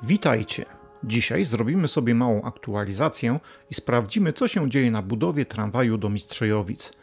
Witajcie! Dzisiaj zrobimy sobie małą aktualizację i sprawdzimy, co się dzieje na budowie tramwaju do Mistrzejowic.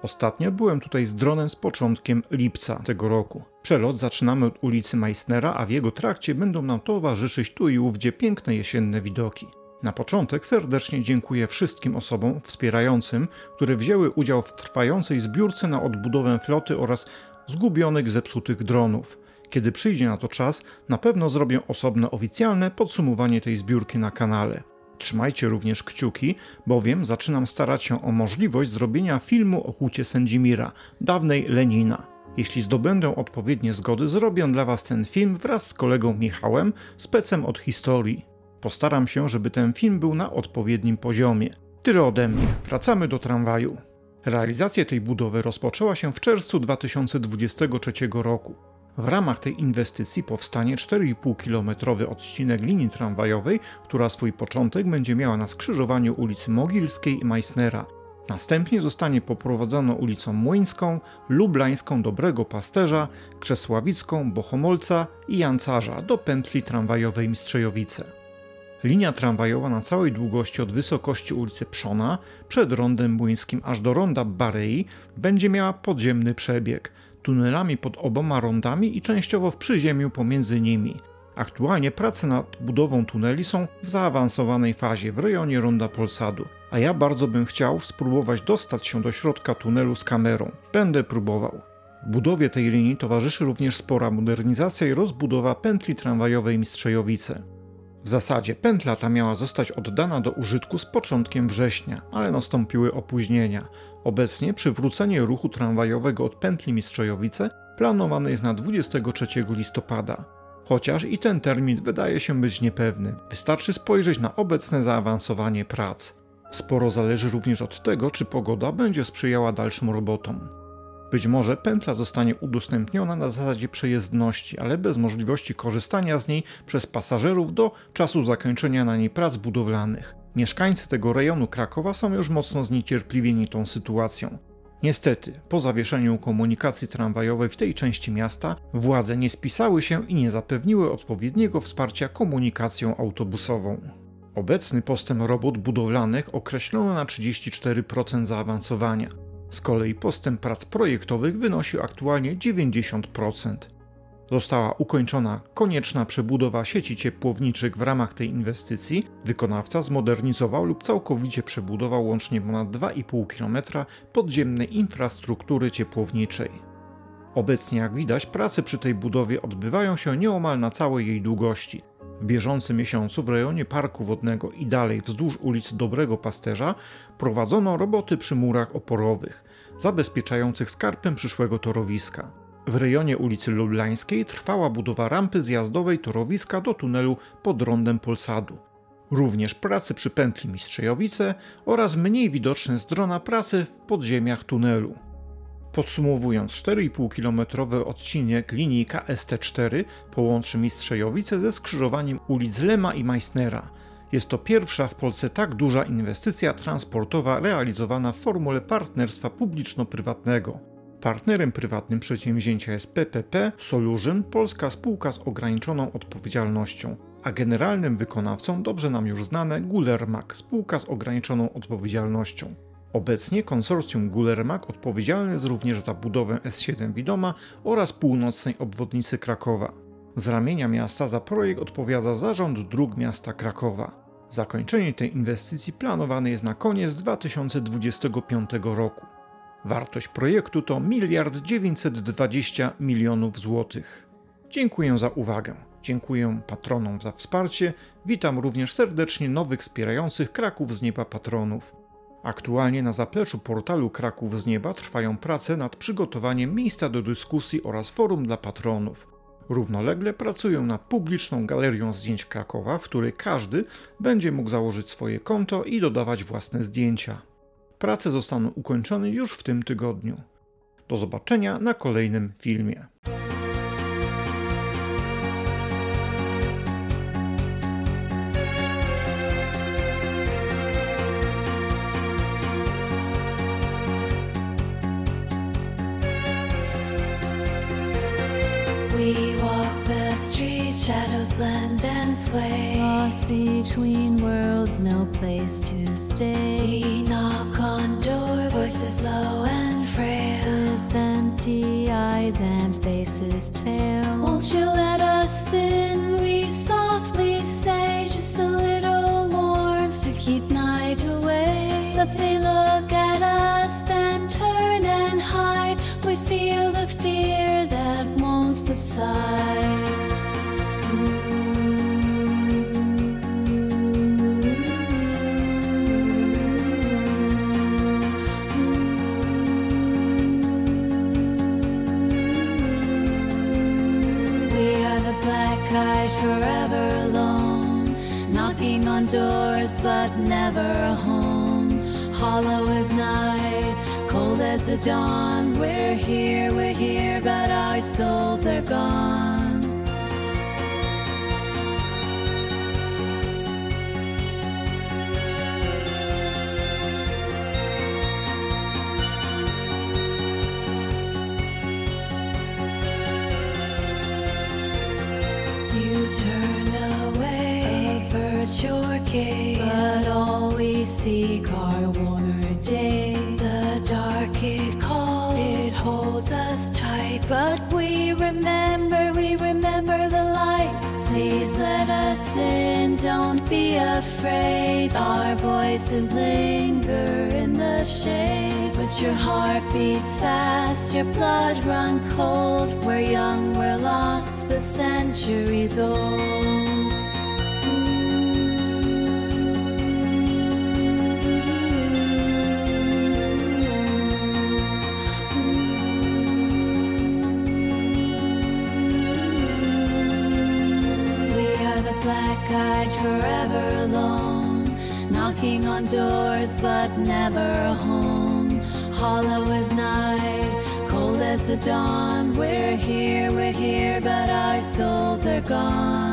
Ostatnio byłem tutaj z dronem z początkiem lipca tego roku. Przelot zaczynamy od ulicy Meissnera, a w jego trakcie będą nam towarzyszyć tu i ówdzie piękne jesienne widoki. Na początek serdecznie dziękuję wszystkim osobom wspierającym, które wzięły udział w trwającej zbiórce na odbudowę floty oraz zgubionych, zepsutych dronów. Kiedy przyjdzie na to czas, na pewno zrobię osobne oficjalne podsumowanie tej zbiórki na kanale. Trzymajcie również kciuki, bowiem zaczynam starać się o możliwość zrobienia filmu o hucie Sędzimira, dawnej Lenina. Jeśli zdobędę odpowiednie zgody, zrobię dla Was ten film wraz z kolegą Michałem, specem od historii. Postaram się, żeby ten film był na odpowiednim poziomie. Tyle ode mnie. Wracamy do tramwaju. Realizacja tej budowy rozpoczęła się w czerwcu 2023 roku. W ramach tej inwestycji powstanie 4,5-kilometrowy odcinek linii tramwajowej, która swój początek będzie miała na skrzyżowaniu ulicy Mogilskiej i Meissnera. Następnie zostanie poprowadzona ulicą Młyńską, Lublańską Dobrego Pasterza, Krzesławicką, Bohomolca i Jancarza do pętli tramwajowej Mistrzejowice. Linia tramwajowa na całej długości od wysokości ulicy Przona przed rondem Młyńskim aż do ronda Barei będzie miała podziemny przebieg, tunelami pod oboma rondami i częściowo w przyziemiu pomiędzy nimi. Aktualnie prace nad budową tuneli są w zaawansowanej fazie w rejonie ronda Polsadu, a ja bardzo bym chciał spróbować dostać się do środka tunelu z kamerą. Będę próbował. Budowie tej linii towarzyszy również spora modernizacja i rozbudowa pętli tramwajowej Mistrzejowice. W zasadzie pętla ta miała zostać oddana do użytku z początkiem września, ale nastąpiły opóźnienia. Obecnie przywrócenie ruchu tramwajowego od pętli Mistrzejowice planowane jest na 23 listopada. Chociaż i ten termin wydaje się być niepewny. Wystarczy spojrzeć na obecne zaawansowanie prac. Sporo zależy również od tego, czy pogoda będzie sprzyjała dalszym robotom. Być może pętla zostanie udostępniona na zasadzie przejezdności, ale bez możliwości korzystania z niej przez pasażerów do czasu zakończenia na niej prac budowlanych. Mieszkańcy tego rejonu Krakowa są już mocno zniecierpliwieni tą sytuacją. Niestety, po zawieszeniu komunikacji tramwajowej w tej części miasta, władze nie spisały się i nie zapewniły odpowiedniego wsparcia komunikacją autobusową. Obecny postęp robót budowlanych określono na 34% zaawansowania. Z kolei postęp prac projektowych wynosi aktualnie 90%. Została ukończona konieczna przebudowa sieci ciepłowniczych w ramach tej inwestycji. Wykonawca zmodernizował lub całkowicie przebudował łącznie ponad 2,5 km podziemnej infrastruktury ciepłowniczej. Obecnie, jak widać, prace przy tej budowie odbywają się nieomal na całej jej długości. W bieżącym miesiącu w rejonie Parku Wodnego i dalej wzdłuż ulicy Dobrego Pasterza prowadzono roboty przy murach oporowych, zabezpieczających skarpę przyszłego torowiska. W rejonie ulicy Lublańskiej trwała budowa rampy zjazdowej torowiska do tunelu pod rondem Polsadu. Również prace przy pętli Mistrzejowice oraz mniej widoczne z drona prace w podziemiach tunelu. Podsumowując, 4,5-kilometrowy odcinek linii KST4 połączy Mistrzejowice ze skrzyżowaniem ulic Lema i Meissnera. Jest to pierwsza w Polsce tak duża inwestycja transportowa realizowana w formule partnerstwa publiczno-prywatnego. Partnerem prywatnym przedsięwzięcia jest PPP Solution, polska spółka z ograniczoną odpowiedzialnością, a generalnym wykonawcą dobrze nam już znane Gulermak, spółka z ograniczoną odpowiedzialnością. Obecnie konsorcjum Gulermak odpowiedzialne jest również za budowę S7 Widoma oraz północnej obwodnicy Krakowa. Z ramienia miasta za projekt odpowiada Zarząd Dróg Miasta Krakowa. Zakończenie tej inwestycji planowane jest na koniec 2025 roku. Wartość projektu to 1 920 milionów złotych. Dziękuję za uwagę. Dziękuję patronom za wsparcie. Witam również serdecznie nowych wspierających Kraków z Nieba patronów. Aktualnie na zapleczu portalu Kraków z Nieba trwają prace nad przygotowaniem miejsca do dyskusji oraz forum dla patronów. Równolegle pracuję nad publiczną galerią zdjęć Krakowa, w której każdy będzie mógł założyć swoje konto i dodawać własne zdjęcia. Prace zostaną ukończone już w tym tygodniu. Do zobaczenia na kolejnym filmie. We walk the streets shadows blend and sway. Lost between worlds, no place to stay. We knock on door, voices low and frail, with empty eyes and faces pale. Won't you let us in, we softly say, just a little warmth to keep night away. But they look at us, then turn and hide. We feel the fear that won't subside. Forever alone, knocking on doors but never a home. Hollow as night, cold as the dawn. We're here, but our souls are gone. You turn away, avert your gaze, but all we seek are warmer days. The dark it calls, it holds us tight, but we remember the light. Please let us in, don't be afraid. Our voices linger in the shade, but your heart beats fast, your blood runs cold. We're young, we're lost, but centuries old. Black-eyed, forever alone, knocking on doors but never a home. Hollow as night, cold as the dawn. We're here, but our souls are gone.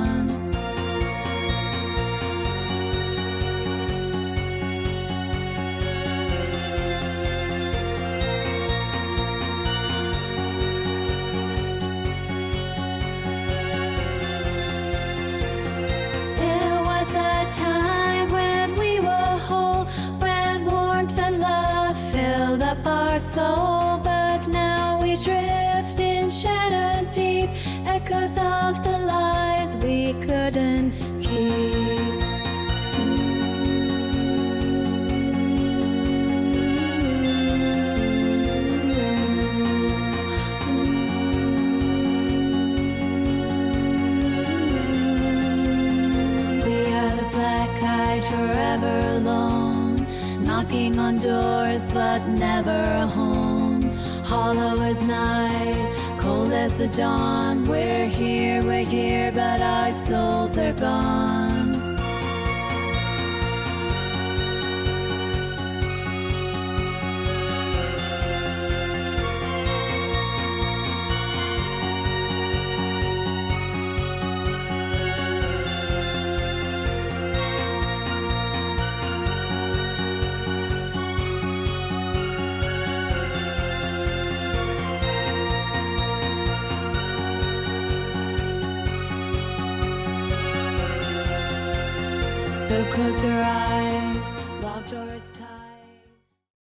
Time when we were whole, when warmth and love filled up our soul. But now we drift in shadows deep, echoes of the lies we couldn't keep. Forever alone, knocking on doors but never a home. Hollow as night, cold as the dawn. We're here, but our souls are gone. So close your eyes, locked doors tied.